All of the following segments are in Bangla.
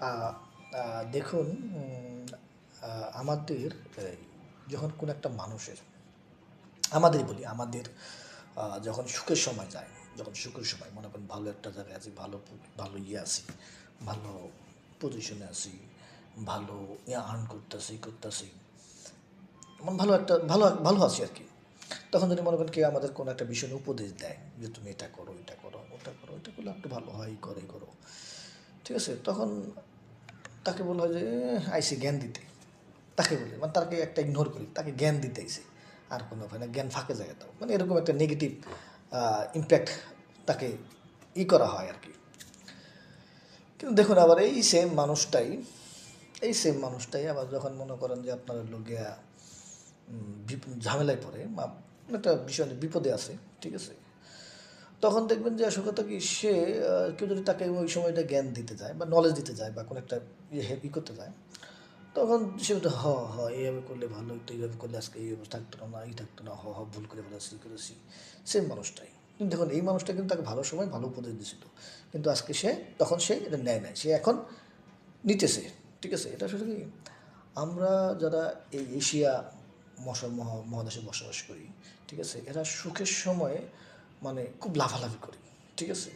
আ আ দেখুন আমাদের এই যখন কোনো একটা মানুষের আমাদেরই বলি আমাদের যখন সুখের সময় যায়, যখন সুখের সময় মনে করেন ভালো একটা জায়গায় আছি, ভালো ইয়ে আছি, ভালো পজিশনে আছি, ভালো আর্ন করতেছি। ভালো একটা ভালো আছি আরকি। তখন যদি মনে করেন কেউ আমাদের কোনো একটা বিষয় নিয়ে উপদেশ দেয় যে, "তুমি এটা করো, এটা করো, ওটা করো, এটা করলে একটু ভালো হয়, এই করো, এই করো।" ঠিক আছে? তখন তাকে বলা হয় যে, আইছে জ্ঞান দিতে।" তাকে বলি মানে তাকে একটা ইগনোর করি, তাকে জ্ঞান দিতে আইছে। আর কোনো মানে জ্ঞান ফাঁকে যায় তো। মানে এরকম একটা নেগেটিভ ইমপ্যাক্ট তাকে করা হয় আরকি। কিন্তু দেখুন আবার এই সেম মানুষটাই আবার যখন মনে করেন যে আপনার হলো গিয়া ঝামেলায় পড়ে বা একটা বিষয় নিয়ে বিপদে আছে, ঠিক আছে? তখন দেখবেন যে আসল কথা কি সে কেউ যদি তাকে ওই সময়টা জ্ঞান দিতে যায় বা নলেজ দিতে যায় বা কোনো একটা করতে যায়, তখন সে বলতো, এইভাবে করলে ভালো হইতো, এইভাবে করলে আজকে এই অবস্থা থাকতো না, এই থাকতো না, ভুল করে ফেলেছি, এই করেছি। সেম মানুষটাই। কিন্তু দেখুন এই মানুষটা কিন্তু তাকে ভালো সময় ভালো উপদেশ দিয়েছিল। কিন্তু আজকে তখন সে এটা নেয় নাই। সে এখন নিতেছে। ঠিক আছে? এটা আসলে কি আমরা যারা এই এশিয়া মহাদেশে বসবাস করি, ঠিক আছে? এরা সুখের সময়ে মানে খুব লাফালাফি করি। ঠিক আছে?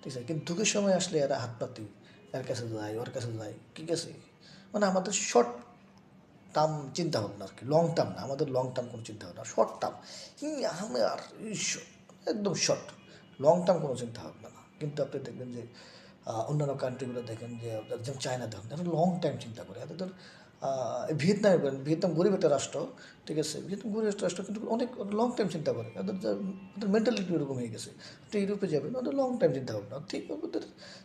ঠিক আছে? কিন্তু দুঃখের সময় আসলে এরা হাত পাতি, এর কাছে যায়, ওর কাছে যায়। ঠিক আছে? মানে আমাদের শর্ট টার্ম চিন্তাভাবনা আরকি। লং টার্ম না। আমাদের লং টার্ম কোনো চিন্তাভাবনা না। Short term. আমার একদম শর্ট। লং টার্ম কোনো চিন্তাভাবনা না। কিন্তু আপনি দেখবেন যে অন্যান্য কান্ট্রিগুলো দেখেন যে যেমন চায়না দেখেন, তারা লং টাইম চিন্তা করে। এদের ভিয়েতনামে বলেন, ভিয়েতনাম গরিব একটা রাষ্ট্র, ঠিক আছে? ভিয়েতনাম গরিব একটা রাষ্ট্র কিন্তু অনেক লং টাইম চিন্তা করে। ওদের মেন্টালিটি এরকম হয়ে গেছে। আপনি ইউরোপে যাবেন, ওদের লং টাইম চিন্তা ভাবনা। ঠিক ওদের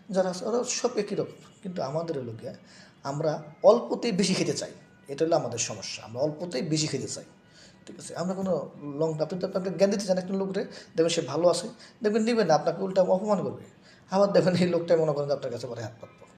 যারা আছে ওরা সব একই রকম। কিন্তু আমাদের হলো গিয়া আমরা অল্পতেই বেশি খেতে চাই। এটা হলো আমাদের সমস্যা। আমরা অল্পতেই বেশি খেতে চাই। ঠিক আছে? আমরা কোনো আপনি তো আপনাকে জ্ঞান দিতে চান একটা লোকরে, দেখবেন সে ভালো আছে, দেখবেন নিবে না, আপনাকে উল্টা অপমান করবে। আবার দেখবেন এই লোকটাই মনে করেন যে আপনার কাছে পরে হাত পাতবে।